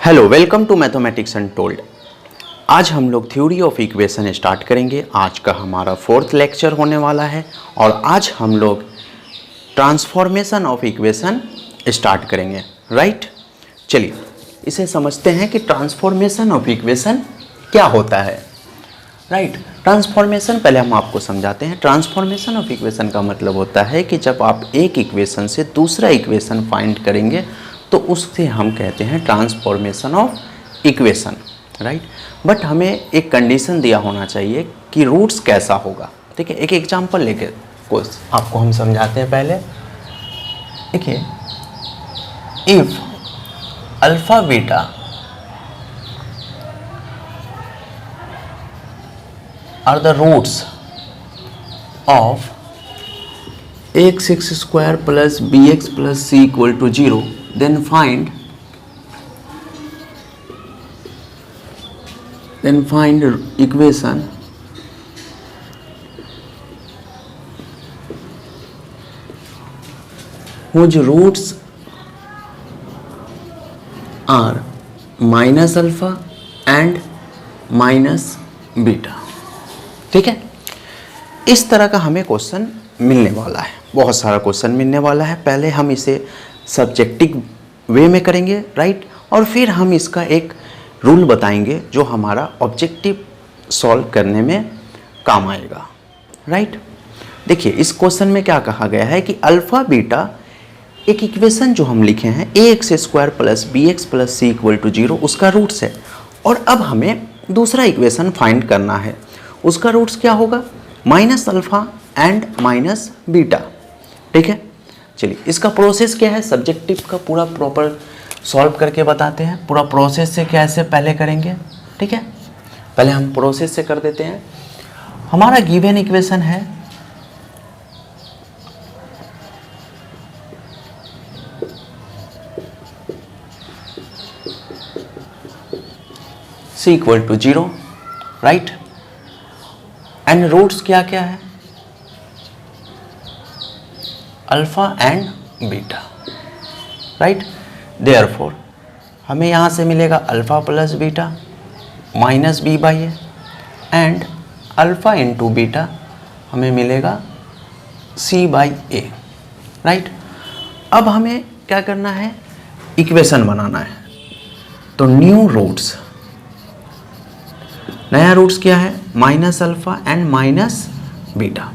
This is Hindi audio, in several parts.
Hello, welcome to mathematics untold. आज हम लोग थ्योरी ऑफ इक्वेशन स्टार्ट करेंगे। आज का हमारा 4th लेक्चर होने वाला है और आज हम लोग ट्रांसफॉर्मेशन ऑफ इक्वेशन स्टार्ट करेंगे। राइट, चलिए इसे समझते हैं कि ट्रांसफॉर्मेशन ऑफ इक्वेशन क्या होता है। राइट, ट्रांसफॉर्मेशन पहले हम आपको समझाते हैं। ट्रांसफॉर्मेशन ऑफ इक्वेशन का मतलब होता है कि जब आप एक इक्वेशन से दूसरा इक्वेशन फाइंड करेंगे तो उससे हम कहते हैं transformation of equation. Right, but हमें एक कंडीशन दिया होना चाहिए कि रूट्स कैसा होगा। ठीक है, एक एग्जांपल लेके कुछ आपको हम समझाते हैं। पहले देखिए, if alpha beta are the roots of x square plus bx plus c equal to 0, then find equation whose roots are minus alpha and minus beta। ठीक है, इस तरह का हमें क्वेश्चन मिलने वाला है, बहुत सारा क्वेश्चन मिलने वाला है। पहले हम इसे सब्जेक्टिव वे में करेंगे। राइट, और फिर हम इसका एक रूल बताएंगे जो हमारा ऑब्जेक्टिव सॉल्व करने में काम आएगा। राइट, देखिए इस क्वेश्चन में क्या कहा गया है कि अल्फा बीटा एक इक्वेशन जो हम लिखे हैं ax square plus bx plus c equal to 0 उसका रूट्स है। और अब हमें दूसरा इक्वेशन फाइंड करना है, उसका रूट्स क्या होगा, minus alpha and minus beta. ठीक है, चलिए इसका प्रोसेस क्या है, सब्जेक्टिव का पूरा प्रॉपर सॉल्व करके बताते हैं। पूरा प्रोसेस से कैसे पहले करेंगे। ठीक है, पहले हम प्रोसेस से कर देते हैं। हमारा गिवन इक्वेशन है c equal to 0। Right, and roots क्या क्या है, alpha and beta. Right, therefore हमें यहाँ से मिलेगा alpha plus beta minus B by A and alpha into beta हमें मिलेगा सी बाई ए। राइट, अब हमें क्या करना है, इक्वेशन बनाना है। तो न्यू रूट्स, नया रूट्स क्या है, minus alpha and minus beta.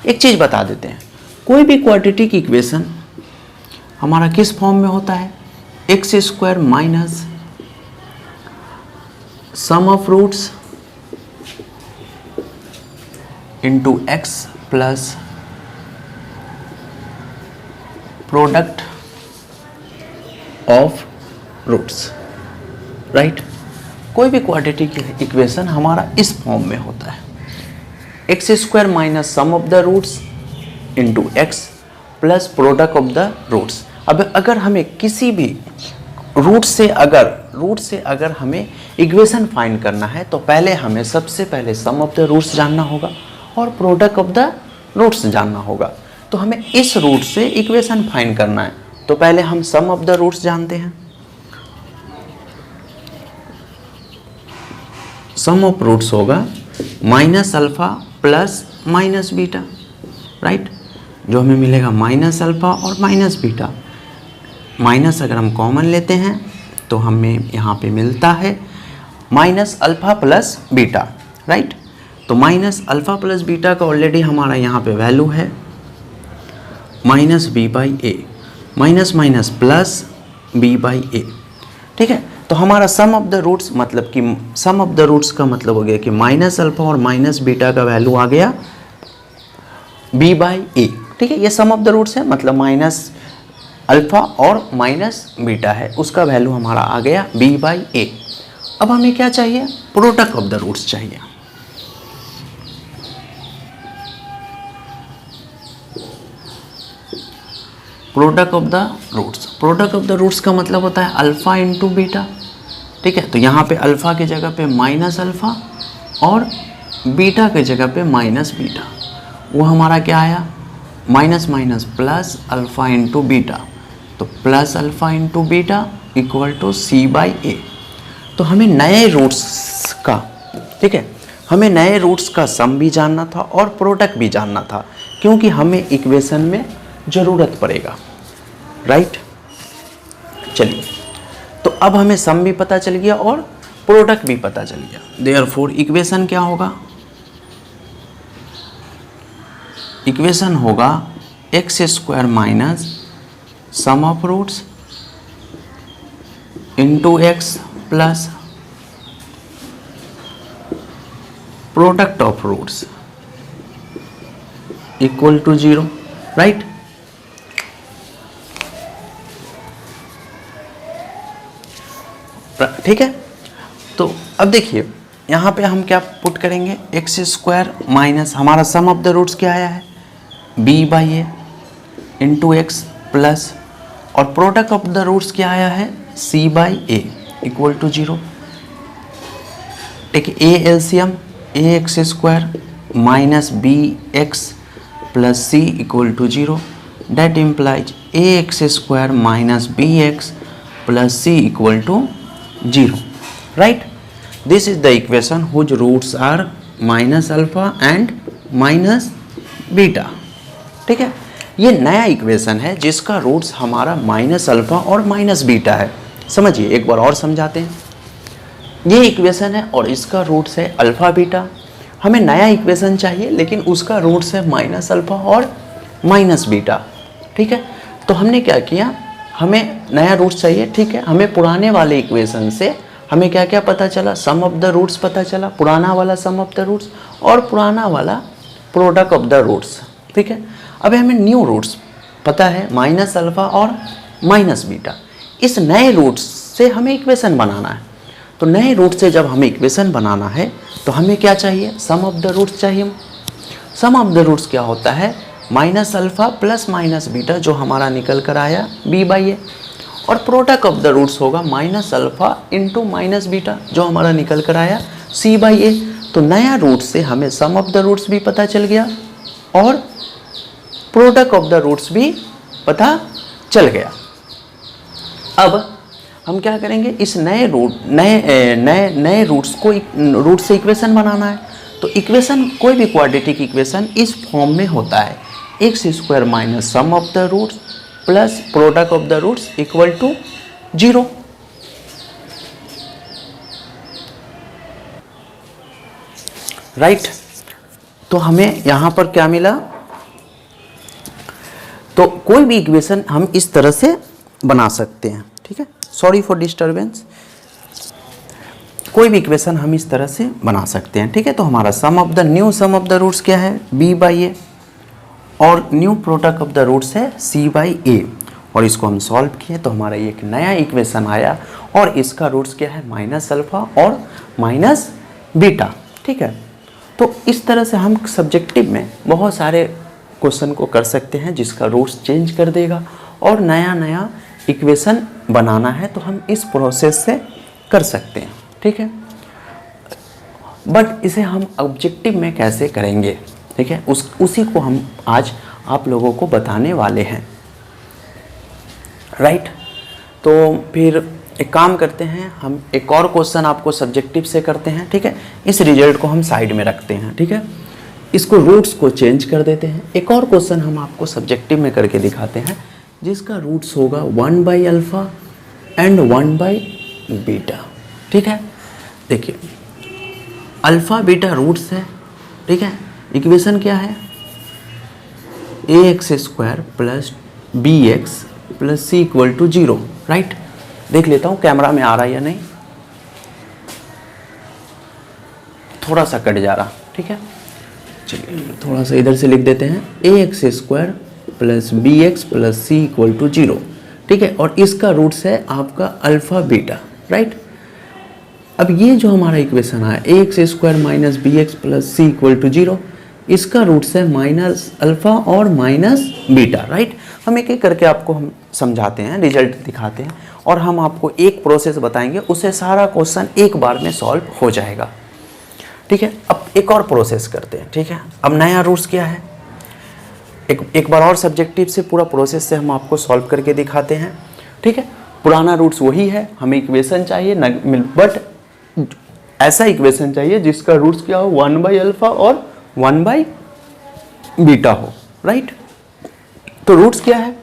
एक चीज़ बता देते हैं, कोई भी क्वाड्रेटिक इक्वेशन हमारा किस फॉर्म में होता है, x square minus sum of roots into x plus product of roots. Right, कोई भी क्वाड्रेटिक इक्वेशन हमारा इस फॉर्म में होता है, x square minus sum of the roots into x plus product of the roots. अब अगर हमें किसी भी रूट से अगर हमें इक्वेशन फाइंड करना है तो पहले हमें सबसे पहले सम ऑफ द रूट्स जानना होगा और प्रोडक्ट ऑफ द रूट्स जानना होगा। तो हमें इस रूट से इक्वेशन फाइंड करना है, तो पहले हम सम ऑफ द रूट्स जानते हैं। सम ऑफ रूट्स होगा minus alpha plus minus beta. Right, जो हमें मिलेगा माइनस अल्फा और माइनस बीटा। माइनस अगर हम कॉमन लेते हैं तो हमें यहाँ पे मिलता है minus alpha plus beta. Right, तो माइनस अल्फा प्लस बीटा का ऑलरेडी हमारा यहाँ पे वैल्यू है minus B by A, minus minus plus B by A. ठीक है, तो हमारा सम ऑफ द रूट्स मतलब कि सम ऑफ द रूट्स का मतलब हो गया कि माइनस अल्फा और माइनस बीटा का वैल्यू आ गया बी बाई ए। ठीक है, ये सम ऑफ द रूट्स है, मतलब माइनस अल्फा और माइनस बीटा है, उसका वैल्यू हमारा आ गया बी बाई ए। अब हमें क्या चाहिए, प्रोडक्ट ऑफ द रूट्स चाहिए। Product of the roots, product of the roots का मतलब होता है अल्फा इंटू बीटा। ठीक है, तो यहाँ पे अल्फा की जगह पे माइनस अल्फा और बीटा की जगह पे माइनस बीटा। वो हमारा क्या आया, minus minus plus alpha into beta. तो plus alpha into beta equal to C by A. तो हमें नए रूट्स का, ठीक है, हमें नए रूट्स का सम भी जानना था और प्रोडक्ट भी जानना था, क्योंकि हमें इक्वेशन में ज़रूरत पड़ेगा, राइट। चलिए, तो अब हमें सम भी पता चल गया और प्रोडक्ट भी पता चल गया। देयरफॉर इक्वेशन क्या होगा? इक्वेशन होगा x square minus sum of roots into x plus product of roots equal to 0, right. ठीक है, तो अब देखिए यहाँ पे हम क्या पुट करेंगे, एक्स स्क्वायर माइनस हमारा सम ऑफ द रूट्स क्या आया है, B by A into x plus, और प्रोडक्ट ऑफ द रूट्स क्या आया है, C by A equal to 0। ठीक है, A LCM, A x square minus B x plus C equal to 0, that implies A x square minus B x plus C equal to 0, right? This is the equation whose roots are minus alpha and minus beta. ठीक है, ये नया इक्वेशन है जिसका रूट्स हमारा माइनस अल्फा और माइनस बीटा है। समझिए, एक बार और समझाते हैं। ये इक्वेशन है और इसका रूट्स है अल्फा बीटा। हमें नया इक्वेशन चाहिए लेकिन उसका रूट्स है माइनस अल्फा और माइनस बीटा। ठीक है, तो हमने क्या किया, हमें नया रूट्स चाहिए, ठीक है। हमें पुराने वाले इक्वेशन से हमें क्या क्या पता चला, सम ऑफ द रूट्स पता चला, पुराना वाला सम ऑफ द रूट्स और पुराना वाला प्रोडक्ट ऑफ द रूट्स। ठीक है, अब हमें न्यू रूट्स पता है, माइनस अल्फा और माइनस बीटा। इस नए रूट्स से हमें इक्वेशन बनाना है। तो नए रूट से जब हमें इक्वेशन बनाना है तो हमें क्या चाहिए, सम ऑफ द रूट्स चाहिए। सम ऑफ द रूट्स क्या होता है, minus alpha plus minus beta, जो हमारा निकल कर आया बी बाई ए, और प्रोडक्ट ऑफ द रूट्स होगा minus alpha into minus beta, जो हमारा निकल कर आया सी बाई ए। तो नया रूट से हमें सम ऑफ द रूट्स भी पता चल गया और प्रोडक्ट ऑफ द रूट्स भी पता चल गया। अब हम क्या करेंगे, इस नए रूट्स को रूट से इक्वेशन बनाना है। तो इक्वेशन, कोई भी क्वाड्रेटिक इक्वेशन इस फॉर्म में होता है, x square minus sum of the roots plus product of the roots equal to 0। Right, तो हमें यहां पर क्या मिला, तो कोई भी इक्वेशन हम इस तरह से बना सकते हैं। ठीक है, सॉरी फॉर डिस्टर्बेंस। कोई भी इक्वेशन हम इस तरह से बना सकते हैं। ठीक है, तो हमारा new sum of the roots क्या है, बी बाई ए, और new product of the roots है सी बाई ए, और इसको हम सॉल्व किए तो हमारा एक नया इक्वेशन आया और इसका रूट्स क्या है, माइनस अल्फा और माइनस बीटा। ठीक है, तो इस तरह से हम सब्जेक्टिव में बहुत सारे क्वेश्चन को कर सकते हैं जिसका रूट्स चेंज कर देगा, और नया नया इक्वेशन बनाना है तो हम इस प्रोसेस से कर सकते हैं। ठीक है, बट इसे हम ऑब्जेक्टिव में कैसे करेंगे, ठीक है, उसी को हम आज आप लोगों को बताने वाले हैं। राइट, तो फिर एक काम करते हैं, हम एक और क्वेश्चन आपको सब्जेक्टिव से करते हैं। ठीक है, इस रिजल्ट को हम साइड में रखते हैं। ठीक है, इसको रूट्स को चेंज कर देते हैं। एक और क्वेश्चन हम आपको सब्जेक्टिव में करके दिखाते हैं जिसका रूट्स होगा 1 by alpha and 1 by beta. ठीक है, देखिए अल्फा बीटा रूट्स है। ठीक है, इक्वेशन क्या है, A x square plus B x plus C equal to 0। Right, देख लेता हूँ कैमरा में आ रहा है या नहीं, थोड़ा सा कट जा रहा। ठीक है, चलिए थोड़ा सा इधर से लिख देते हैं, A x square plus B x plus C equal to 0। ठीक है, और इसका रूट्स है आपका अल्फा बीटा। राइट, अब ये जो हमारा इक्वेशन है A x square minus B x plus C equal to 0, इसका रूट्स है माइनस अल्फा और माइनस बीटा। राइट, हम एक एक करके आपको हम समझाते हैं, रिजल्ट दिखाते हैं, और हम आपको एक प्रोसेस बताएंगे, उससे सारा क्वेश्चन एक बार में सॉल्व हो जाएगा। ठीक है, अब एक और प्रोसेस करते हैं। ठीक है, अब नया रूट्स क्या है, एक बार और सब्जेक्टिव से पूरा प्रोसेस से हम आपको सॉल्व करके दिखाते हैं। ठीक है, पुराना रूट्स वही है, हमें इक्वेशन चाहिए बट ऐसा इक्वेशन चाहिए जिसका रूट्स क्या हो 1/अल्फा और 1/बीटा हो, राइट। तो रूट्स क्या है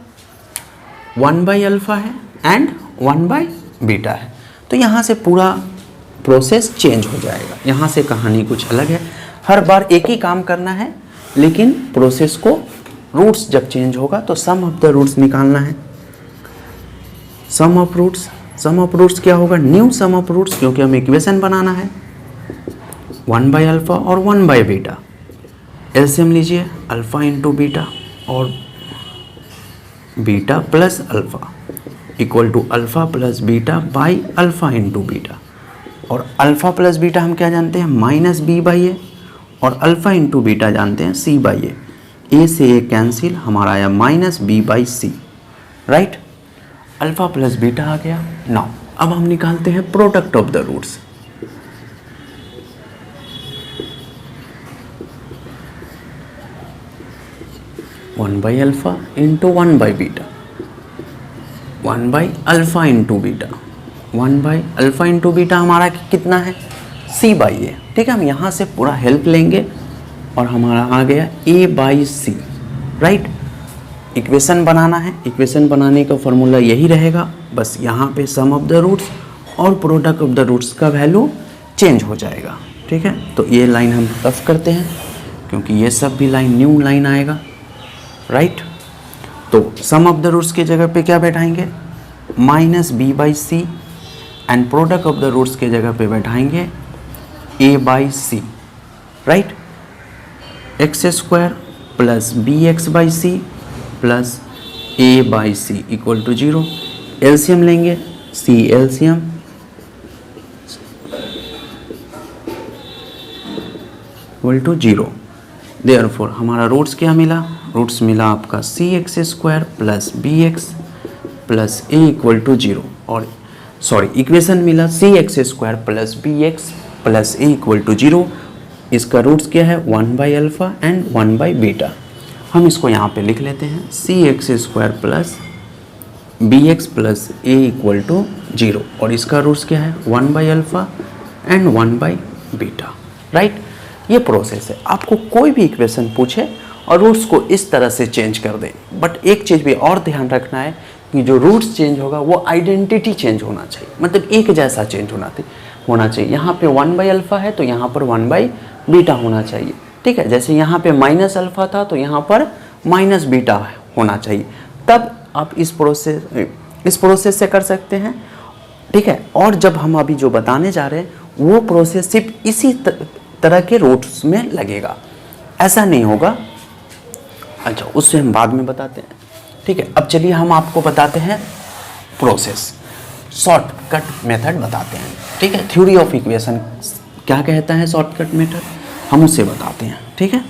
1/अल्फा है एंड 1/बीटा है। तो यहाँ से पूरा प्रोसेस चेंज हो जाएगा। यहाँ से कहानी कुछ अलग है, हर बार एक ही काम करना है, लेकिन प्रोसेस को रूट्स जब चेंज होगा तो सम ऑफ द रूट्स निकालना है। सम ऑफ रूट्स क्या होगा न्यू सम ऑफ रूट्स, क्योंकि हमें इक्वेशन बनाना है 1/अल्फा और 1/बीटा। एलसीएम लीजिए अल्फा इंटू बीटा और beta plus alpha equal to alpha plus beta by alpha into beta. और अल्फा प्लस बीटा हम क्या जानते हैं -b/a और अल्फा इंटू बीटा जानते हैं c/a। a से a कैंसिल, हमारा आया -b/c, right. Alpha plus beta आ गया। नाउ अब हम निकालते हैं product of the roots. One by alpha into 1/बीटा, 1/अल्फा इंटू बीटा, 1/अल्फा इंटू बीटा हमारा कितना है c/a। ठीक है, हम यहाँ से पूरा हेल्प लेंगे और हमारा आ गया a/c, राइट। इक्वेशन बनाना है, इक्वेशन बनाने का फॉर्मूला यही रहेगा, बस यहाँ पे सम ऑफ द रूट्स और प्रोडक्ट ऑफ द रूट्स का वैल्यू चेंज हो जाएगा। ठीक है, तो ये लाइन हम रफ करते हैं क्योंकि ये सब भी लाइन न्यू लाइन आएगा, राइट। तो सम ऑफ द रूट्स की जगह पे क्या बैठाएंगे -b/c and product of the roots के जगह पे बैठाएंगे a/c, right. x² plus bx/c plus a/c equal to 0। LCM लेंगे, c LCM equal to 0। Therefore हमारा रूट्स क्या मिला, रूट्स मिला आपका cx² plus bx plus a equal to 0। और सॉरी इक्वेशन मिला cx² plus bx plus a equal to 0। इसका रूट्स क्या है 1/अल्फा एंड 1/बीटा। हम इसको यहाँ पे लिख लेते हैं cx² plus bx plus a equal to 0 और इसका रूट्स क्या है 1/अल्फा एंड 1/बीटा, राइट। ये प्रोसेस है, आपको कोई भी इक्वेशन पूछे और रूट्स को इस तरह से चेंज कर दें। बट एक चीज़ भी और ध्यान रखना है कि जो रूट्स चेंज होगा वो आइडेंटिटी चेंज होना चाहिए, मतलब एक जैसा चेंज होना चाहिए। यहाँ पे 1/अल्फा है तो यहाँ पर 1/बीटा होना चाहिए, ठीक है। जैसे यहाँ पे -अल्फा था तो यहाँ पर -बीटा होना चाहिए, तब आप इस प्रोसेस से कर सकते हैं, ठीक है। और जब हम अभी जो बताने जा रहे हैं वो प्रोसेस सिर्फ इसी तरह के रूट्स में लगेगा, ऐसा नहीं होगा। अच्छा, उससे हम बाद में बताते हैं, ठीक है। अब चलिए हम आपको बताते हैं प्रोसेस, शॉर्टकट मेथड बताते हैं, ठीक है। थ्योरी ऑफ इक्वेशन क्या कहता है शॉर्टकट मेथड, हम उससे बताते हैं, ठीक है।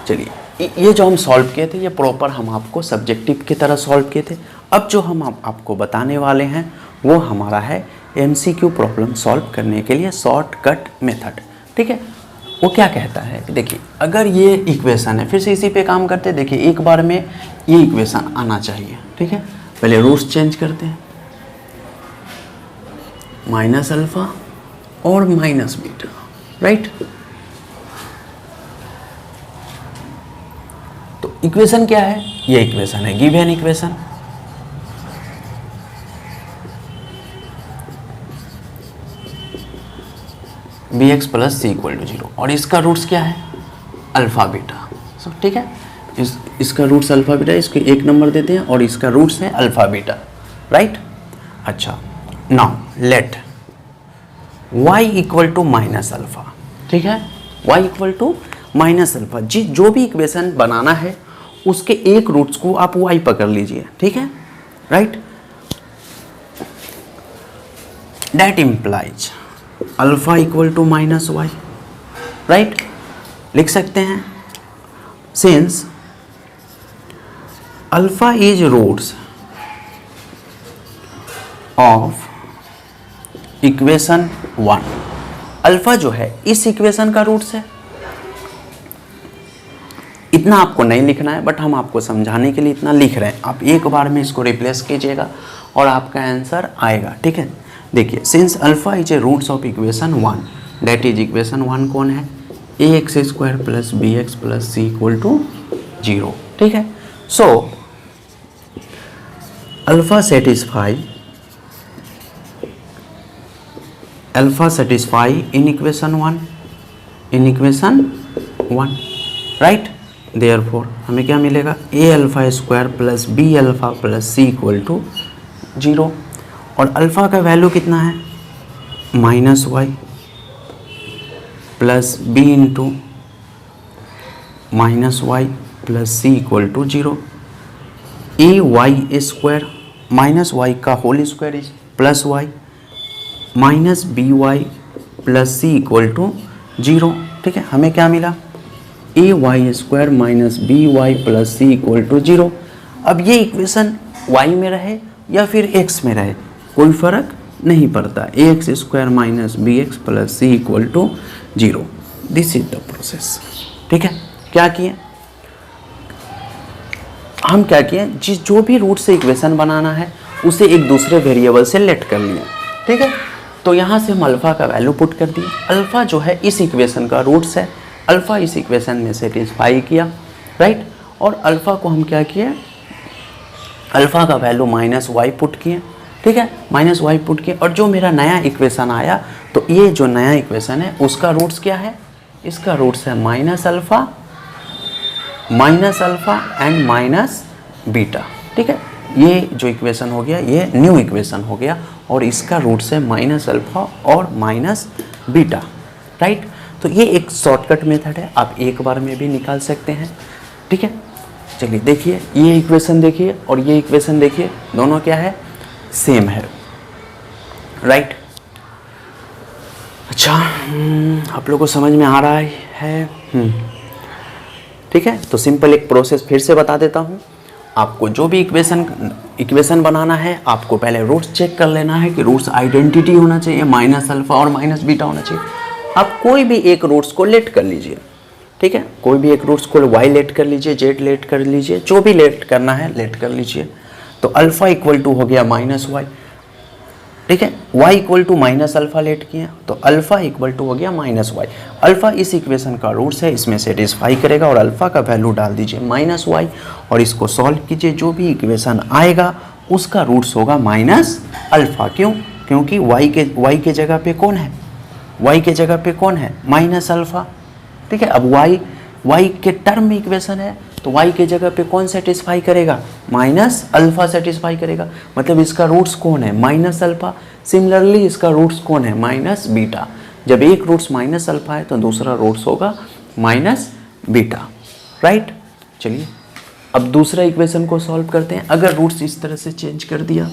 चलिए, ये जो हम सॉल्व किए थे ये प्रॉपर हम आपको सब्जेक्टिव की तरह सॉल्व किए थे। अब जो हम आपको बताने वाले हैं वो हमारा है MCQ प्रॉब्लम सॉल्व करने के लिए शॉर्टकट मेथड, ठीक है। वो क्या कहता है, देखिए अगर ये इक्वेशन है, फिर से इसी पे काम करते हैं। देखिए एक बार में ये इक्वेशन आना चाहिए, ठीक है। पहले रूट्स चेंज करते हैं, -अल्फा और -बीटा, राइट। तो इक्वेशन क्या है, ये इक्वेशन है given equation, bx plus c equal to 0 और इसका रूट्स क्या है अल्फा बीटा, सब ठीक है। इसका रूट्स अल्फा बीटा, इसके 1 नंबर देते हैं और इसका रूट्स है अल्फा बीटा, राइट। अच्छा, now let y equal to -अल्फा, ठीक है। y इक्वल टू -अल्फा, जो भी इक्वेशन बनाना है उसके एक रूट्स को आप y पकड़ लीजिए, ठीक है, right. That implies alpha equal to -y, right. लिख सकते हैं since alpha is roots of equation 1। Alpha जो है इस इक्वेशन का रूट्स है, इतना आपको नहीं लिखना है, बट हम आपको समझाने के लिए इतना लिख रहे हैं। आप एक बार में इसको रिप्लेस कीजिएगा और आपका आंसर आएगा। ठीक है, देखिए since alpha is a roots of equation 1, that is equation 1 कौन है, ax² plus bx plus c equal to 0। ठीक है, so alpha satisfy in equation 1, right. Therefore हमें क्या मिलेगा, a² plus b alpha plus c equal to 0। और अल्फा का वैल्यू कितना है, -y plus b into -y plus c equal to 0। ay² minus y का whole square is plus y minus by plus c equal to 0। ठीक है, हमें क्या मिला, ay² minus by plus c equal to 0। अब ये इक्वेशन y में रहे या फिर x में रहे कोई फर्क नहीं पड़ता, ax² minus bx plus c equal to 0। This is the process. ठीक है, क्या किए हम, क्या किए, जो भी रूट से इक्वेशन बनाना है उसे एक दूसरे वेरिएबल से लेट कर लिए। ठीक है, तो यहाँ से हम अल्फ़ा का वैल्यू पुट कर दिए। अल्फ़ा जो है इस इक्वेशन का रूट्स है, अल्फ़ा इस इक्वेशन में सेटिस्फाई किया, राइट। और अल्फ़ा को हम क्या किए, अल्फ़ा का वैल्यू -y पुट किए। ठीक है, -y पुट किए और जो मेरा नया इक्वेशन आया, तो ये जो नया इक्वेशन है उसका रूट्स क्या है, इसका रूट्स है -अल्फ़ा एंड -बीटा। ठीक है, ये जो इक्वेशन हो गया ये न्यू इक्वेशन हो गया और इसका रूट्स है -अल्फ़ा और -बीटा, राइट। तो ये एक शॉर्टकट मेथड है, आप एक बार में भी निकाल सकते हैं। ठीक है, चलिए देखिए ये इक्वेशन देखिए और ये इक्वेशन देखिए, दोनों क्या है, सेम है, राइट। अच्छा, आप लोगों को समझ में आ रहा है? ठीक है, तो सिंपल एक प्रोसेस फिर से बता देता हूँ। आपको जो भी इक्वेशन बनाना है, आपको पहले रूट्स चेक कर लेना है कि रूट्स आइडेंटिटी होना चाहिए, -अल्फ़ा और -बीटा होना चाहिए। आप कोई भी एक रूट्स को लेट कर लीजिए। ठीक है, कोई भी एक रूट्स को y लेट कर लीजिए, z लेट कर लीजिए, जो भी लेट करना है लेट कर लीजिए। तो अल्फ़ा इक्वल टू हो गया -y। ठीक है, y इक्वल टू -अल्फ़ा लेट किया तो अल्फ़ा इक्वल टू हो गया -y। अल्फ़ा इस इक्वेशन का रूट्स है, इसमें सेटिस्फाई करेगा और अल्फ़ा का वैल्यू डाल दीजिए -y और इसको सॉल्व कीजिए। जो भी इक्वेशन आएगा उसका रूट्स होगा -अल्फ़ा। क्यों? क्योंकि y के जगह पे कौन है, y के जगह पे कौन है, -अल्फ़ा। ठीक है, अब y के टर्म में इक्वेशन है तो y के जगह पे कौन सेटिस्फाई करेगा, -अल्फ़ा सेटिस्फाई करेगा, मतलब इसका रूट्स कौन है, -अल्फ़ा। सिमिलरली इसका रूट्स कौन है, -बीटा। जब एक रूट्स -अल्फ़ा है तो दूसरा रूट्स होगा -बीटा, राइट। चलिए अब दूसरा इक्वेशन को सॉल्व करते हैं। अगर रूट्स इस तरह से चेंज कर दिया,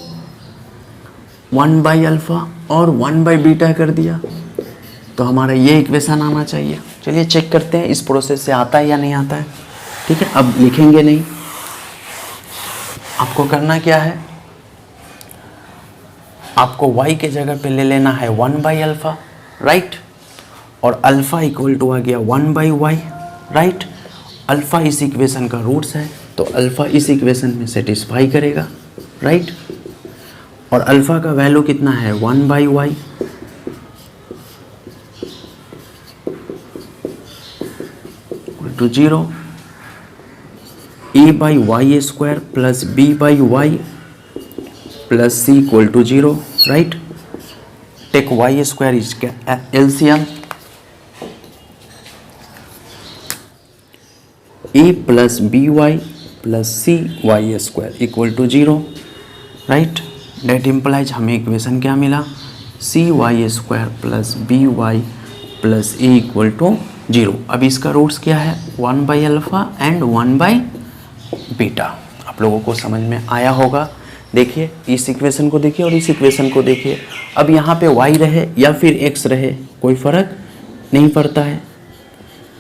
1/अल्फ़ा और 1/बीटा कर दिया, तो हमारा ये इक्वेशन आना चाहिए। चलिए चेक करते हैं इस प्रोसेस से आता है या नहीं आता है। ठीक है, अब लिखेंगे नहीं, आपको करना क्या है, आपको y के जगह पे ले लेना है 1/अल्फ़ा, राइट। और अल्फ़ा इक्वल टू आ गया 1/y, राइट। अल्फ़ा इस इक्वेशन का रूट्स है तो अल्फ़ा इस इक्वेशन में सेटिस्फाई करेगा, राइट। और अल्फ़ा का वैल्यू कितना है, 1/y to 0। a/y² plus b/y plus c equal to 0, right. Take y² is LCM, a plus by plus c y² equal to 0, right. That implies हमें इक्वेशन क्या मिला, cy² plus by plus a equal to 0। अब इसका रूट्स क्या है, 1/अल्फ़ा एंड 1/बीटा। आप लोगों को समझ में आया होगा। देखिए इस इक्वेशन को देखिए और इस इक्वेशन को देखिए। अब यहाँ पे y रहे या फिर x रहे कोई फर्क नहीं पड़ता है,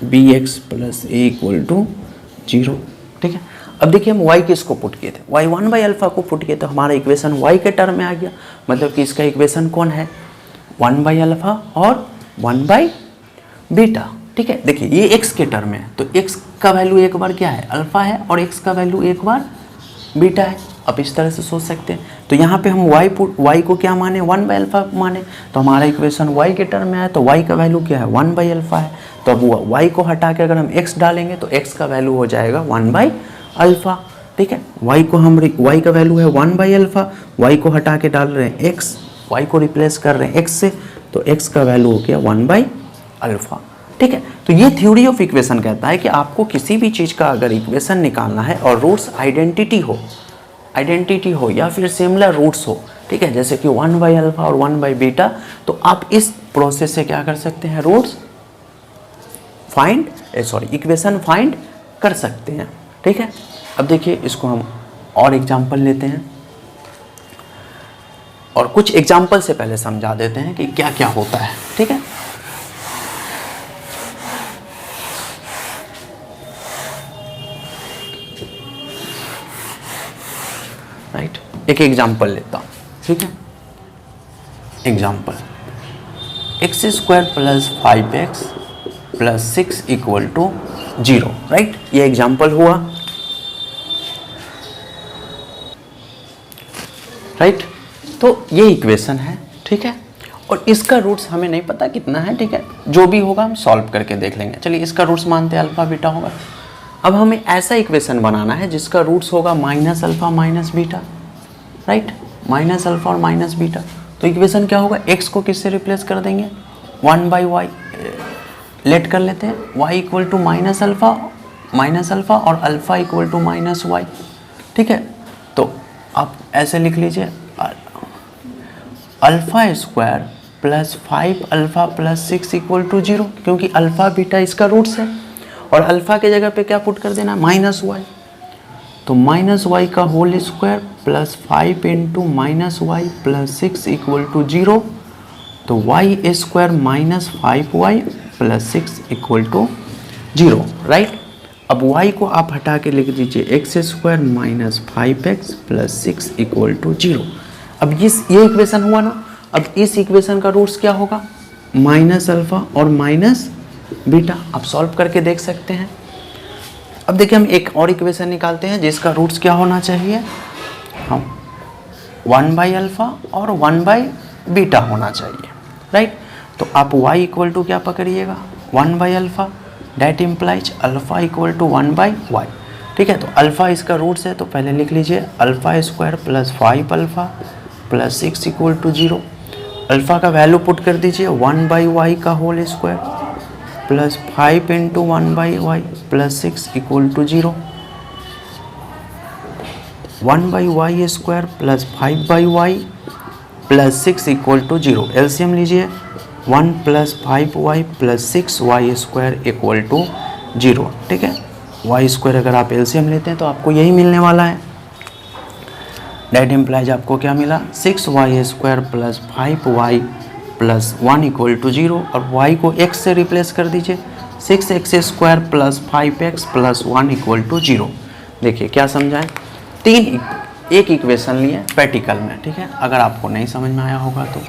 bx plus a equal to 0। ठीक है, अब देखिए हम y किसको पुट किए थे, y 1/अल्फ़ा को पुट किए तो हमारा इक्वेशन y के टर्म में आ गया, मतलब कि इसका इक्वेशन कौन है, 1/अल्फ़ा और 1/बीटा। ठीक है। देखिए ये x के टर्म है, तो x का वैल्यू एक बार क्या है, अल्फा है, और x का वैल्यू एक बार बीटा है। अब इस तरह से सोच सकते हैं। तो यहाँ पे हम y को क्या माने, 1/अल्फा माने, तो हमारा इक्वेशन y के टर्म में है, तो y का वैल्यू क्या है, 1/अल्फा है। तो अब y को हटा के अगर हम x डालेंगे तो x का वैल्यू हो जाएगा 1/अल्फा। ठीक है, y का वैल्यू है 1/अल्फा, y को हटा के डाल रहे हैं x, y को रिप्लेस कर रहे हैं x से, तो x का वैल्यू हो गया 1/अल्फा। ठीक है, तो ये थ्योरी ऑफ इक्वेशन कहता है कि आपको किसी भी चीज़ का अगर इक्वेशन निकालना है और रूट्स आइडेंटिटी हो या फिर सिमिलर रूट्स हो, ठीक है, जैसे कि 1/अल्फा और 1/बीटा, तो आप इस प्रोसेस से क्या कर सकते हैं, रूट्स इक्वेशन फाइंड कर सकते हैं। ठीक है, अब देखिए इसको हम और एग्जाम्पल लेते हैं, और कुछ एग्जाम्पल से पहले समझा देते हैं कि क्या क्या होता है। ठीक है, राइट, एक एग्जाम्पल लेता हूँ। ठीक है, एग्जाम्पल x² + 5x + 6 = 0। राइट, ये एग्जाम्पल हुआ। राइट, तो ये इक्वेशन है। ठीक है, और इसका रूट्स हमें नहीं पता कितना है। ठीक है, जो भी होगा हम सॉल्व करके देख लेंगे। चलिए इसका रूट्स मानते हैं अल्फा बीटा होगा। अब हमें ऐसा इक्वेशन बनाना है जिसका रूट्स होगा -अल्फा -बीटा। राइट, -अल्फा और -बीटा। तो इक्वेशन क्या होगा, x को किससे रिप्लेस कर देंगे, 1/y लेट कर लेते हैं, y = -अल्फा और अल्फा = -y। ठीक है, तो आप ऐसे लिख लीजिए, α² + 5α + 6 = 0, क्योंकि अल्फा बीटा इसका रूट्स है, और अल्फा के जगह पे क्या पुट कर देना, -y। तो -y का होल स्क्वायर + 5 × -y + 6 = 0, तो y² - 5y + 6 = 0। राइट, अब y को आप हटा के लिख दीजिए, x² - 5x + 6 = 0। अब ये इक्वेशन हुआ ना। अब इस इक्वेशन का रूट्स क्या होगा, -अल्फा और -बीटा। आप सॉल्व करके देख सकते हैं। अब देखिए हम एक और इक्वेशन निकालते हैं जिसका रूट्स क्या होना चाहिए, हम 1/अल्फा और 1/बीटा होना चाहिए। राइट, तो आप y = क्या पकड़िएगा, 1/अल्फा, डेट इम्प्लाइज अल्फा = 1/y। ठीक है, तो अल्फा इसका रूट्स है, तो पहले लिख लीजिए α² + 5α + 6 = 0। अल्फा का वैल्यू पुट कर दीजिए, 1/y का whole square + 5 × 1/y + 6 = 0। 1/y² + 5/y + 6 = 0। LCM लीजिए, 1 + 5y + 6y² = 0। ठीक है, y² अगर आप एलसीएम लेते हैं तो आपको यही मिलने वाला है। डेट इम्प्लाइज आपको क्या मिला, 6y² + 5y + 1 = 0, और y को x से रिप्लेस कर दीजिए, 6x² + 5x + 1 = 0। देखिए क्या समझाएं, एक इक्वेशन लिए प्रैक्टिकल में। ठीक है, अगर आपको नहीं समझ में आया होगा तो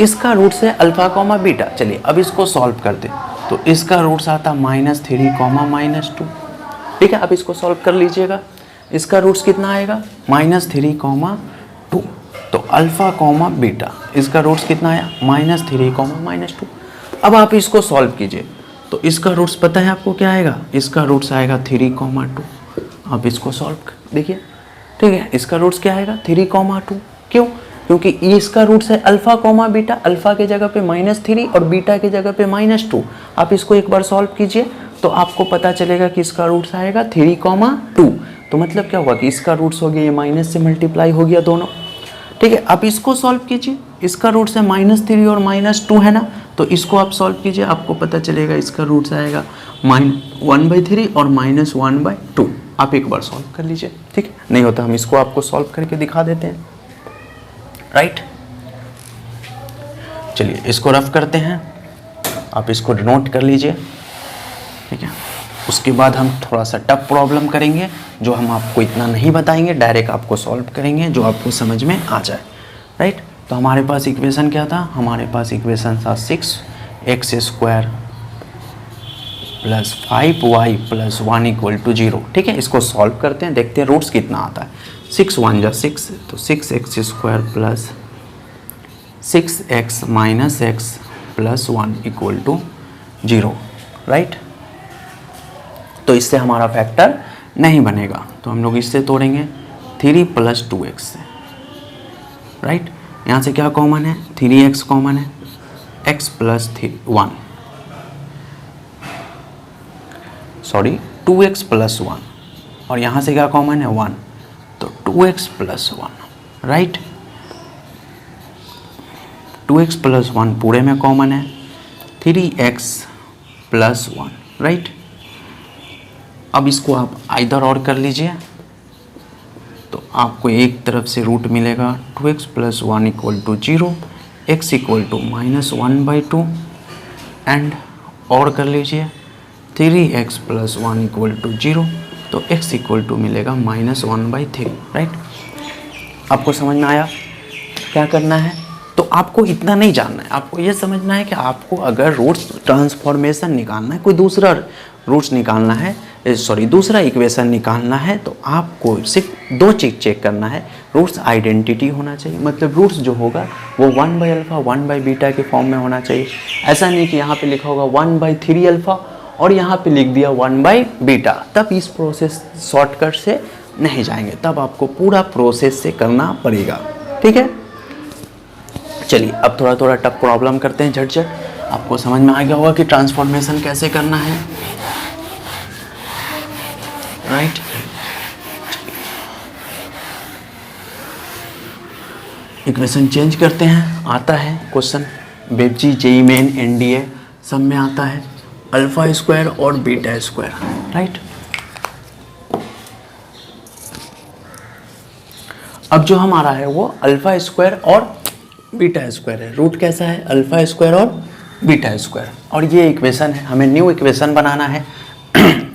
इसका रूट्स है अल्फा, बीटा। चलिए अब इसको सॉल्व करते, तो इसका रूट्स आता -3, -2। ठीक है, अब इसको सॉल्व कर लीजिएगा। इसका रूट्स कितना आएगा, -3, 2। तो अल्फा, बीटा, इसका रूट्स कितना आया, -3, -2। अब आप इसको सॉल्व कीजिए, तो इसका रूट्स पता है आपको क्या आएगा, इसका रूट्स आएगा 3, 2। आप इसको सॉल्व देखिए। ठीक है, इसका रूट्स क्या आएगा, 3, 2। क्यों, क्योंकि इसका रूट्स है अल्फा, बीटा। अल्फा के जगह पे -3 और बीटा के जगह पे -2। आप इसको एक बार सॉल्व कीजिए तो आपको पता चलेगा कि इसका रूट्स आएगा 3, 2। तो मतलब क्या हुआ कि इसका रूट्स हो गया, ये माइनस से मल्टीप्लाई हो गया दोनों। ठीक है, आप इसको सॉल्व कीजिए, इसका रूट्स है -3 और -2 है ना, तो इसको आप सॉल्व कीजिए, आपको पता चलेगा इसका रूट्स आएगा 1/3 और -1/2। आप एक बार सॉल्व कर लीजिए। ठीक है, नहीं होता हम इसको आपको सॉल्व करके दिखा देते हैं। राइट, चलिए इसको रफ करते हैं, आप इसको नोट कर लीजिए। ठीक है, उसके बाद हम थोड़ा सा टफ प्रॉब्लम करेंगे, जो हम आपको इतना नहीं बताएंगे, डायरेक्ट आपको सॉल्व करेंगे जो आपको समझ में आ जाए। राइट, तो हमारे पास इक्वेशन क्या था, हमारे पास इक्वेशन था 6x² plus 5y plus 1 equal to 0। ठीक है, इसको सॉल्व करते हैं, देखते हैं रूट्स कितना आता है। 6 1 जा 6, तो 6x square plus 6x minus x plus 1 equal to 0, right. तो इससे हमारा फैक्टर नहीं बनेगा, तो हम लोग इससे तोड़ेंगे 3 प्लस 2x से, राइट। यहाँ से क्या कॉमन है, 3x कॉमन है, x plus 1, sorry 2x plus 1, और यहाँ से क्या कॉमन है 1, तो 2x plus 1, right. 2x plus 1 पूरे में कॉमन है, 3x प्लस 1, राइट। अब इसको आप इधर और कर लीजिए, तो आपको एक तरफ से रूट मिलेगा 2x plus 1 equal to 0, x equal to minus 1/2, and और कर लीजिए 3x प्लस 1 इक्वल टू 0, तो x इक्वल टू मिलेगा माइनस 1/3, राइट। आपको समझ में आया क्या करना है? तो आपको इतना नहीं जानना है, आपको ये समझना है कि आपको अगर रूट्स ट्रांसफॉर्मेशन निकालना है, कोई दूसरा रूट्स निकालना है, सॉरी दूसरा इक्वेशन निकालना है, तो आपको सिर्फ 2 चीज़ चेक करना है। रूट्स आइडेंटिटी होना चाहिए, मतलब रूट्स जो होगा वो 1/अल्फ़ा 1/बीटा के फॉर्म में होना चाहिए। ऐसा नहीं कि यहाँ पे लिखा होगा 1/3 अल्फ़ा और यहाँ पे लिख दिया 1/बीटा, तब इस प्रोसेस शॉर्टकट से नहीं जाएंगे, तब आपको पूरा प्रोसेस से करना पड़ेगा। ठीक है, चलिए अब थोड़ा थोड़ा टफ प्रॉब्लम करते हैं झट झट। आपको समझ में आ गया होगा कि ट्रांसफॉर्मेशन कैसे करना है, राइट। इक्वेशन चेंज करते हैं, आता है क्वेश्चन बेबजी जेई मेन एनडीए सब में आता है अल्फा स्क्वायर और बीटा स्क्वायर, राइट। अब जो हमारा है वो अल्फा स्क्वायर और बीटा स्क्वायर है। रूट कैसा है, अल्फा स्क्वायर और बीटा स्क्वायर, और ये इक्वेशन है, हमें न्यू इक्वेशन बनाना है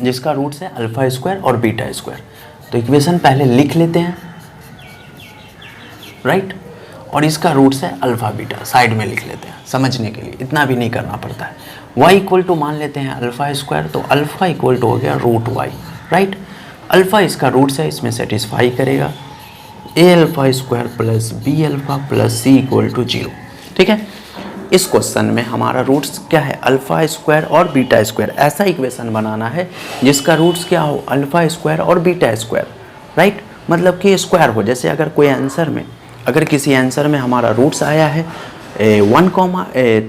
जिसका रूट्स है अल्फा स्क्वायर और बीटा स्क्वायर। तो इक्वेशन पहले लिख लेते हैं, राइट, और इसका रूट्स है अल्फा बीटा, साइड में लिख लेते हैं समझने के लिए, इतना भी नहीं करना पड़ता है। y इक्वल टू मान लेते हैं अल्फा स्क्वायर, तो अल्फा इक्वल टू हो गया रूट y, राइट। अल्फा इसका रूट्स है, इसमें सेटिस्फाई करेगा a alpha square plus b alpha plus c equal to 0। ठीक है, इस क्वेश्चन में हमारा रूट्स क्या है, अल्फा स्क्वायर और बीटा स्क्वायर। ऐसा इक्वेशन बनाना है जिसका रूट्स क्या हो, अल्फा स्क्वायर और बीटा स्क्वायर, राइट। मतलब कि स्क्वायर हो, जैसे अगर कोई आंसर में, अगर किसी आंसर में हमारा रूट्स आया है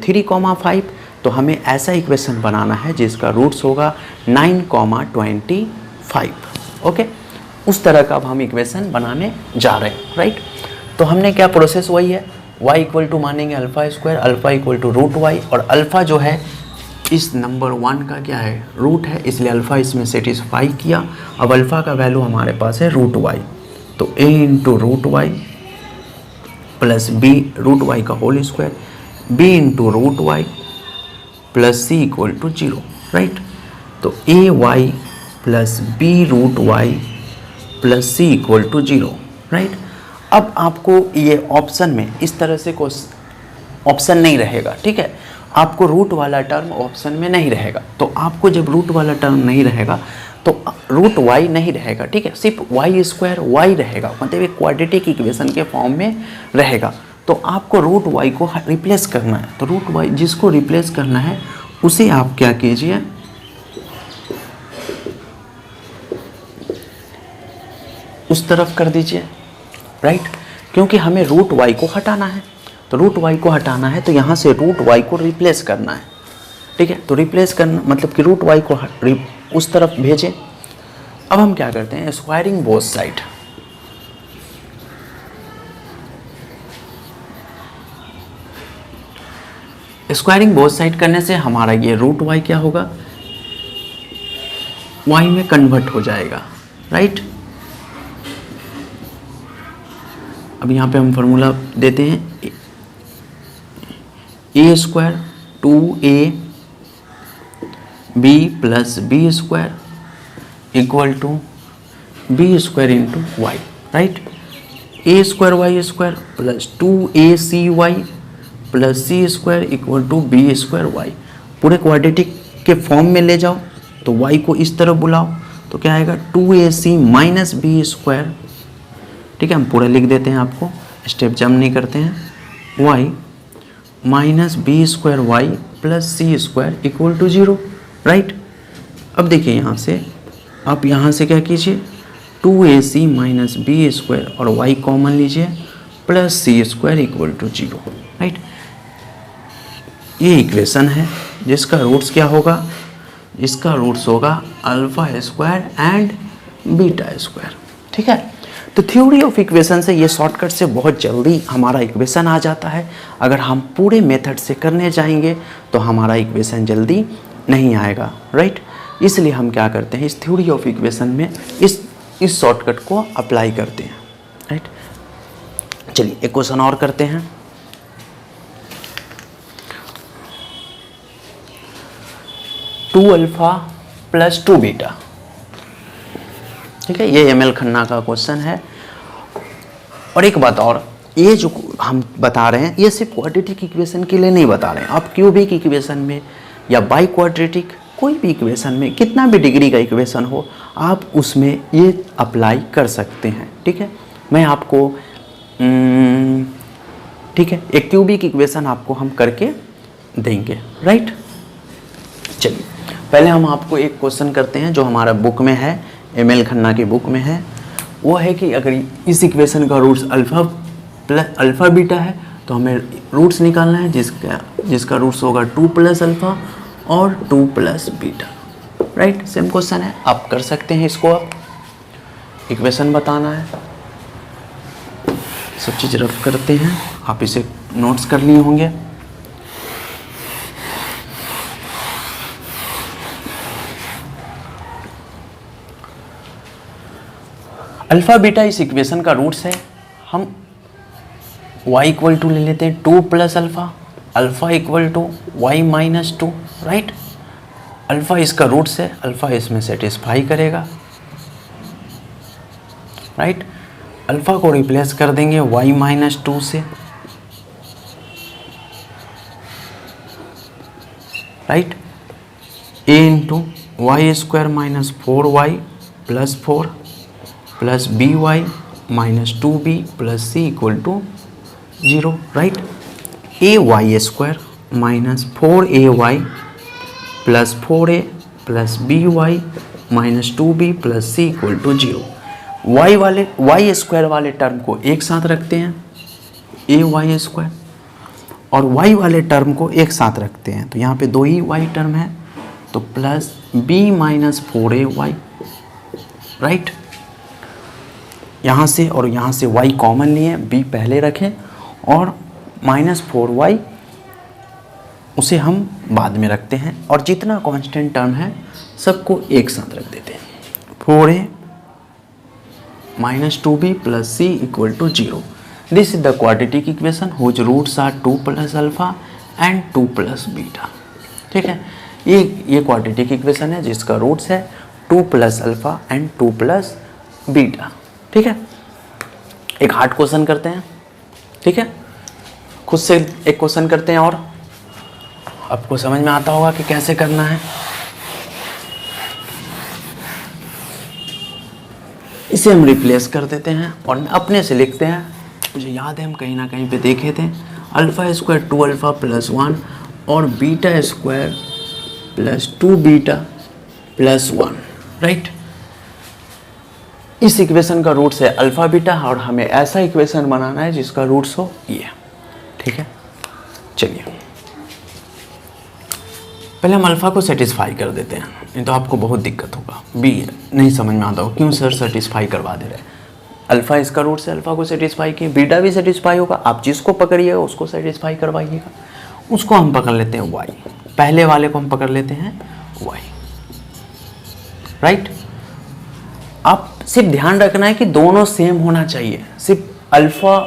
3,5, तो हमें ऐसा इक्वेशन बनाना है जिसका रूट्स होगा 9,25। ओके, उस तरह का अब हम इक्वेशन बनाने जा रहे हैं, राइट। तो हमने क्या प्रोसेस वही है, y इक्वल टू मानेंगे alpha square, alpha equal to root y, और अल्फा जो है इस नंबर 1 का क्या है, रूट है, इसलिए अल्फा इसमें सेटिस्फाई किया। अब अल्फा का वैल्यू हमारे पास है रूट y, तो a into root Y plus b root y का whole square, b into root Y plus c equal to 0, right. तो a y plus b root y plus c equal to 0, right. अब आपको ये ऑप्शन में इस तरह से कोई ऑप्शन नहीं रहेगा, ठीक है। आपको रूट वाला टर्म ऑप्शन में नहीं रहेगा, तो आपको जब रूट वाला टर्म नहीं रहेगा तो रूट y नहीं रहेगा, ठीक है। सिर्फ y स्क्वायर y रहेगा, मतलब एक क्वाड्रेटिक इक्वेशन के फॉर्म में रहेगा। तो आपको रूट y को रिप्लेस करना है, तो रूट y जिसको रिप्लेस करना है उसे आप क्या कीजिए, उस तरफ कर दीजिए, राइट। क्योंकि हमें रूट y को हटाना है, तो रूट y को हटाना है तो यहाँ से रूट y को रिप्लेस करना है, ठीक है। तो रिप्लेस करना मतलब कि रूट y को उस तरफ भेजें। अब हम क्या करते हैं, squaring both side, squaring both side करने से हमारा ये रूट y क्या होगा, y में कन्वर्ट हो जाएगा, राइट। अब यहाँ पे हम फॉर्मूला देते हैं, a square 2ab plus b square equal to b square into y, right. a square y square plus 2ac y plus c square equal to b square y, पूरे क्वाड्रेटिक के फॉर्म में ले जाओ तो y को इस तरफ बुलाओ तो क्या आएगा 2ac माइनस बी स्क्वायर, ठीक है, हम पूरा लिख देते हैं, आपको स्टेप जंप नहीं करते हैं, y minus b square y plus c square equal to 0, right. अब देखिए यहाँ से, आप यहाँ से क्या कीजिए 2ac माइनस बी स्क्वायर और y कॉमन लीजिए plus c square equal to 0, right. ये इक्वेशन है जिसका रूट्स क्या होगा, इसका रूट्स होगा alpha square and beta square, ठीक है। तो थ्योरी ऑफ इक्वेशन से ये शॉर्टकट से बहुत जल्दी हमारा इक्वेशन आ जाता है। अगर हम पूरे मेथड से करने जाएंगे तो हमारा इक्वेशन जल्दी नहीं आएगा, राइट। इसलिए हम क्या करते हैं, इस थ्योरी ऑफ इक्वेशन में इस शॉर्टकट को अप्लाई करते हैं, राइट। चलिए एक क्वेश्चन और करते हैं। टू अल्फा प्लस 2 बीटा, ठीक है, ये एमएल खन्ना का क्वेश्चन है। और एक बात और, ये जो हम बता रहे हैं ये सिर्फ क्वाड्रेटिक इक्वेशन के लिए नहीं बता रहे हैं, आप क्यूबिक इक्वेशन में या बाई क्वाड्रेटिक कोई भी इक्वेशन में कितना भी डिग्री का इक्वेशन हो आप उसमें ये अप्लाई कर सकते हैं, ठीक है। मैं आपको ठीक है एक क्यूबिक इक्वेशन आपको हम करके देंगे, राइट। चलिए पहले हम आपको एक क्वेश्चन करते हैं जो हमारा बुक में है, एमएल खन्ना की बुक में है। वो है कि अगर इस इक्वेशन का रूट्स अल्फ़ा बीटा है तो हमें रूट्स निकालना है जिसका रूट्स होगा 2 प्लस अल्फ़ा और 2 plus beta, right. Same question है, आप कर सकते हैं इसको, आप इक्वेशन बताना है, सब चीज़ रफ करते हैं, आप इसे नोट्स कर लिए होंगे। अल्फ़ा बीटा इस इक्वेशन का रूट्स है, हम y इक्वल टू ले लेते हैं 2 plus alpha, alpha equal to y minus 2, right. Alpha इसका रूट्स है, अल्फ़ा इसमें सेटिस्फाई करेगा, राइट। अल्फ़ा को रिप्लेस कर देंगे y माइनस 2 से, right. a into y square minus 4y plus 4 plus b y minus 2b plus C equal to 0, right. A y square minus 4ay plus 4a plus b y minus 2b plus C equal to 0। Y square वाले टर्म को एक साथ रखते हैं, ए वाई स्क्वायर, और y वाले टर्म को एक साथ रखते हैं, तो यहाँ पे 2 ही y टर्म है, तो plus b minus 4ay, right. यहाँ से और यहाँ से y कॉमन लिए, b पहले रखें और माइनस 4y उसे हम बाद में रखते हैं, और जितना कांस्टेंट टर्म है सबको एक साथ रख देते हैं। 4a minus 2b plus C equal to 0। This is the quadratic equation whose roots are 2 plus alpha and 2 plus beta, ठीक है। ये क्वाड्रेटिक इक्वेशन है जिसका रूट्स है 2 plus alpha and 2 plus beta, ठीक है। एक हार्ड क्वेश्चन करते हैं, ठीक है, खुद से एक क्वेश्चन करते हैं और आपको समझ में आता होगा कि कैसे करना है। इसे हम रिप्लेस कर देते हैं और अपने से लिखते हैं, मुझे याद है हम कहीं ना कहीं पे देखे थे, अल्फ़ा स्क्वायर 2 अल्फ़ा प्लस 1 और beta square plus 2 beta plus 1, right. इस इक्वेशन का रूट्स है अल्फ़ा बीटा और हमें ऐसा इक्वेशन बनाना है जिसका रूट्स हो ये, ठीक है। चलिए पहले हम अल्फ़ा को सेटिस्फाई कर देते हैं, नहीं तो आपको बहुत दिक्कत होगा, बी नहीं समझ में आता हो क्यों सर सेटिस्फाई करवा दे रहे हैं। अल्फ़ा इसका रूट से अल्फ़ा को सेटिस्फाई किए, बीटा भी सेटिस्फाई होगा, आप जिसको पकड़िएगा उसको सेटिस्फाई करवाइएगा। उसको हम पकड़ लेते हैं y, पहले वाले को हम पकड़ लेते हैं y, राइट। आप सिर्फ ध्यान रखना है कि दोनों सेम होना चाहिए, सिर्फ अल्फ़ा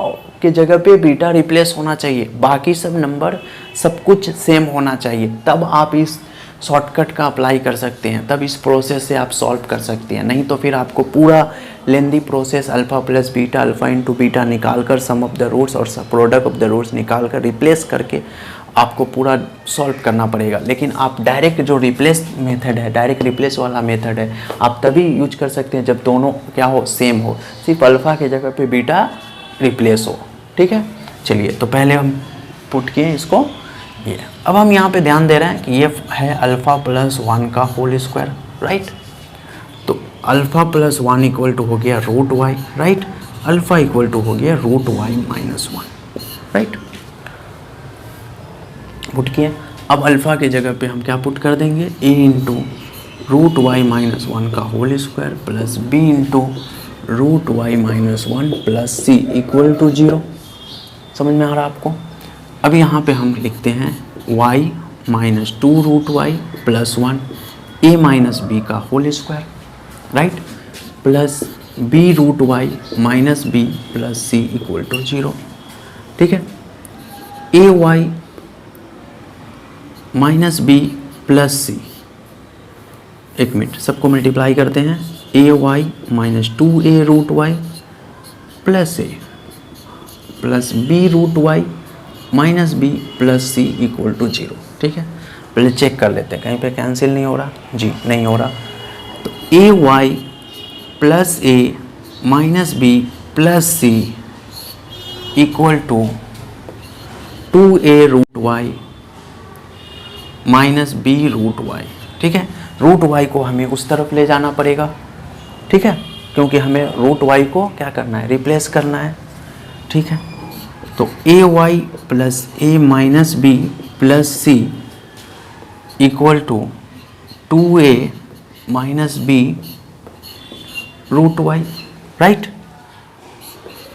के जगह पे बीटा रिप्लेस होना चाहिए, बाकी सब नंबर सब कुछ सेम होना चाहिए, तब आप इस शॉर्टकट का अप्लाई कर सकते हैं, तब इस प्रोसेस से आप सॉल्व कर सकते हैं। नहीं तो फिर आपको पूरा lengthy process alpha plus beta, alpha into beta निकाल कर सम ऑफ द रूट्स और प्रोडक्ट ऑफ द रूट्स निकाल कर रिप्लेस करके आपको पूरा सॉल्व करना पड़ेगा, लेकिन आप डायरेक्ट जो रिप्लेस मेथड है, डायरेक्ट रिप्लेस वाला मेथड है, आप तभी यूज कर सकते हैं जब दोनों क्या हो, सेम हो, सिर्फ अल्फ़ा के जगह पे बीटा रिप्लेस हो। ठीक है, चलिए तो पहले हम पुट किए इसको ये। अब हम यहाँ पे ध्यान दे रहे हैं कि ये है अल्फ़ा प्लस 1 का होल स्क्वायर, राइट। तो अल्फ़ा प्लस 1 इक्वल टू हो गया root Y, right. Alpha equal to हो गया root Y minus 1, right. Put किए। अब अल्फ़ा के जगह पे हम क्या पुट कर देंगे, a into root Y minus 1 का whole square plus b into root Y minus 1 plus c equal to 0। समझ में आ रहा आपको? अब यहाँ पे हम लिखते हैं y minus 2 root Y plus 1 a minus b का whole square, right, plus b root Y minus b plus c equal to 0। ठीक है, a y minus B plus C, एक मिनट, सबको मल्टीप्लाई करते हैं, ए Y minus 2a root Y plus A plus B root Y minus B plus C equal to 0। ठीक है, पहले चेक कर लेते हैं कहीं पे कैंसिल नहीं हो रहा, जी नहीं हो रहा। तो A Y plus A minus B plus C equal to 2a root Y minus B root Y. ठीक है, रूट वाई को हमें उस तरफ ले जाना पड़ेगा, ठीक है, क्योंकि हमें रूट वाई को क्या करना है, रिप्लेस करना है। ठीक है, तो A Y plus A minus B plus C equal to 2a minus B root Y, right.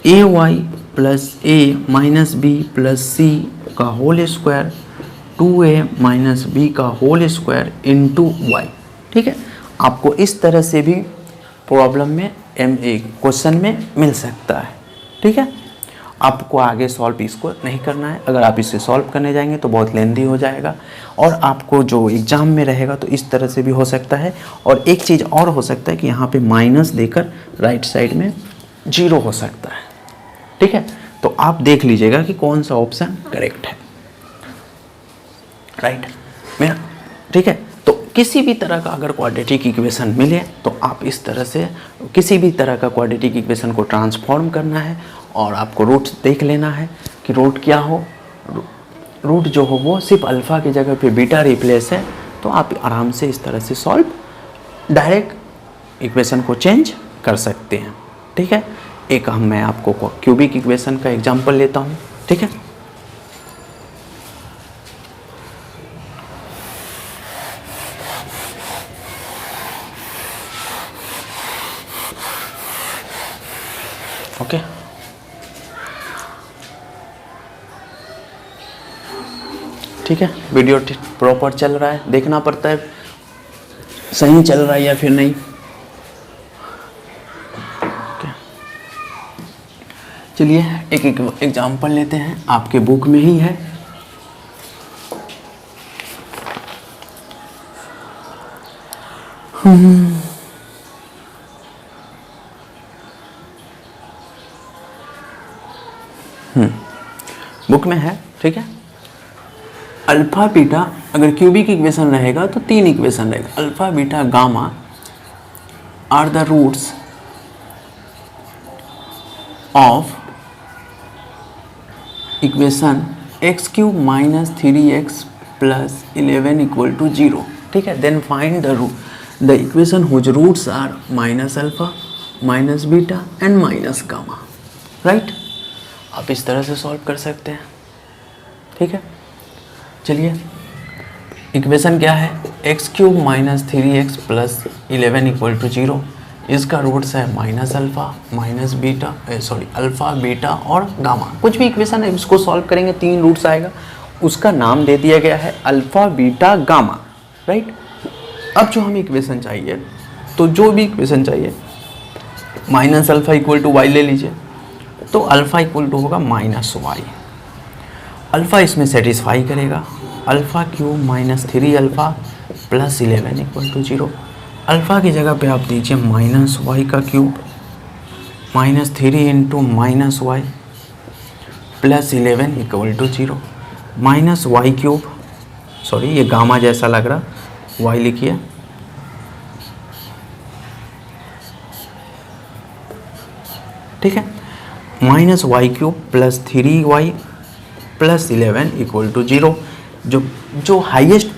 A Y plus A minus B plus C का whole square 2a minus B का होल स्क्वायर इंटू वाई। ठीक है, आपको इस तरह से भी प्रॉब्लम में क्वेश्चन में मिल सकता है। ठीक है, आपको आगे सॉल्व इसको नहीं करना है। अगर आप इसे सॉल्व करने जाएंगे तो बहुत लेंदी हो जाएगा और आपको जो एग्ज़ाम में रहेगा तो इस तरह से भी हो सकता है। और एक चीज़ और हो सकता है कि यहाँ पे माइनस देकर राइट साइड में 0 हो सकता है। ठीक है, तो आप देख लीजिएगा कि कौन सा ऑप्शन करेक्ट है, राइट मेरा। ठीक है, तो किसी भी तरह का अगर क्वाड्रेटिक इक्वेशन मिले तो आप इस तरह से किसी भी तरह का क्वाड्रेटिक इक्वेशन को ट्रांसफॉर्म करना है और आपको रूट देख लेना है कि रूट क्या हो। रूट जो हो वो सिर्फ अल्फ़ा की जगह पे बीटा रिप्लेस है, तो आप आराम से इस तरह से सॉल्व डायरेक्ट इक्वेशन को चेंज कर सकते हैं। ठीक है, एक मैं आपको क्यूबिक इक्वेशन का एग्जांपल लेता हूँ। ठीक है, ओके, ठीक है, वीडियो प्रॉपर चल रहा है, देखना पड़ता है सही चल रहा है या फिर नहीं। चलिए एक एग्जांपल लेते हैं, आपके बुक में ही है। बुक में है। ठीक है, अल्फा बीटा अगर क्यूबिक इक्वेशन रहेगा तो 3 इक्वेशन रहेगा। Alpha beta gamma are the roots of equation x cube minus 3x plus 11 equal to 0। ठीक है, then find the equation whose roots are minus alpha minus beta and minus gamma, right. आप इस तरह से सॉल्व कर सकते हैं। ठीक है, चलिए इक्वेशन क्या है, x cube minus 3x plus 11 equal to 0। इसका रूट्स है minus alpha minus beta, alpha beta और गामा। कुछ भी इक्वेशन है इसको सॉल्व करेंगे 3 रूट्स आएगा, उसका नाम दे दिया गया है अल्फ़ा बीटा गामा, राइट। अब जो हमें इक्वेशन चाहिए, तो जो भी इक्वेशन चाहिए minus alpha equal to y ले लीजिए, तो अल्फ़ा इक्वल टू होगा माइनस वाई। अल्फ़ा इसमें सेटिस्फाई करेगा, alpha cube minus 3 alpha plus 11 equal to 0। Alpha की जगह पे आप दीजिए माइनस वाई का cube minus 3 into minus y plus 11 equal to 0। Minus y cube, sorry ये गामा जैसा लग रहा, वाई लिखिए, ठीक है, minus y cube plus 3y plus 11 equal to 0। जो हाईएस्ट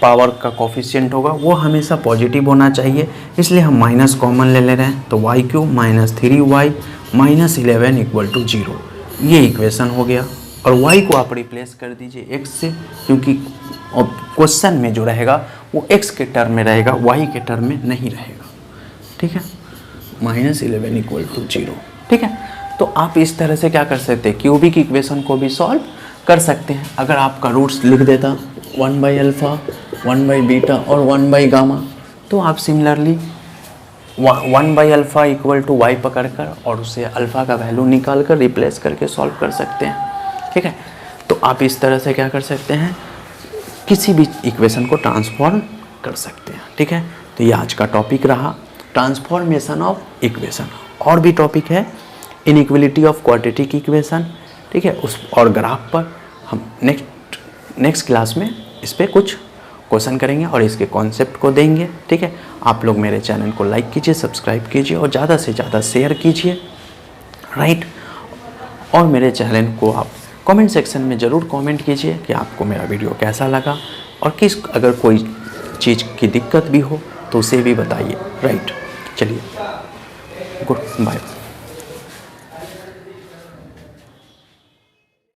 पावर का कोफिशिएंट होगा वो हमेशा पॉजिटिव होना चाहिए, इसलिए हम माइनस कॉमन ले रहे हैं, तो y cube minus 3y minus 11 equal to 0, ये इक्वेशन हो गया। और y को आप रिप्लेस कर दीजिए x से, क्योंकि क्वेश्चन में जो रहेगा वो x के टर्म में रहेगा, y के टर्म में नहीं रहेगा, ठीक है, माइनस 11 इक्वल टू 0, ठीक है। तो आप इस तरह से क्या कर सकते हैं, क्यूबिक इक्वेशन को भी सॉल्व कर सकते हैं। अगर आपका रूट्स लिख देता 1 बाई अल्फ़ा, 1 बाई बीटा और 1 बाई गामा, तो आप similarly 1 by alpha equal to y पकड़ कर और उसे अल्फ़ा का वैल्यू निकाल कर रिप्लेस करके सॉल्व कर सकते हैं, ठीक है। तो आप इस तरह से क्या कर सकते हैं, किसी भी इक्वेशन को ट्रांसफॉर्म कर सकते हैं, ठीक है। तो ये आज का टॉपिक रहा, ट्रांसफॉर्मेशन ऑफ इक्वेशन। और भी टॉपिक है, इनइक्वलिटी ऑफ क्वाड्रेटिक इक्वेशन, ठीक है, उस और ग्राफ पर हम नेक्स्ट क्लास में इस पर कुछ क्वेश्चन करेंगे और इसके कॉन्सेप्ट को देंगे, ठीक है। आप लोग मेरे चैनल को लाइक कीजिए, सब्सक्राइब कीजिए और ज़्यादा से ज़्यादा शेयर कीजिए, राइट। और मेरे चैनल को आप कमेंट सेक्शन में ज़रूर कमेंट कीजिए कि आपको मेरा वीडियो कैसा लगा, और अगर कोई चीज़ की दिक्कत भी हो तो उसे भी बताइए, राइट। चलिए, गुड बाय।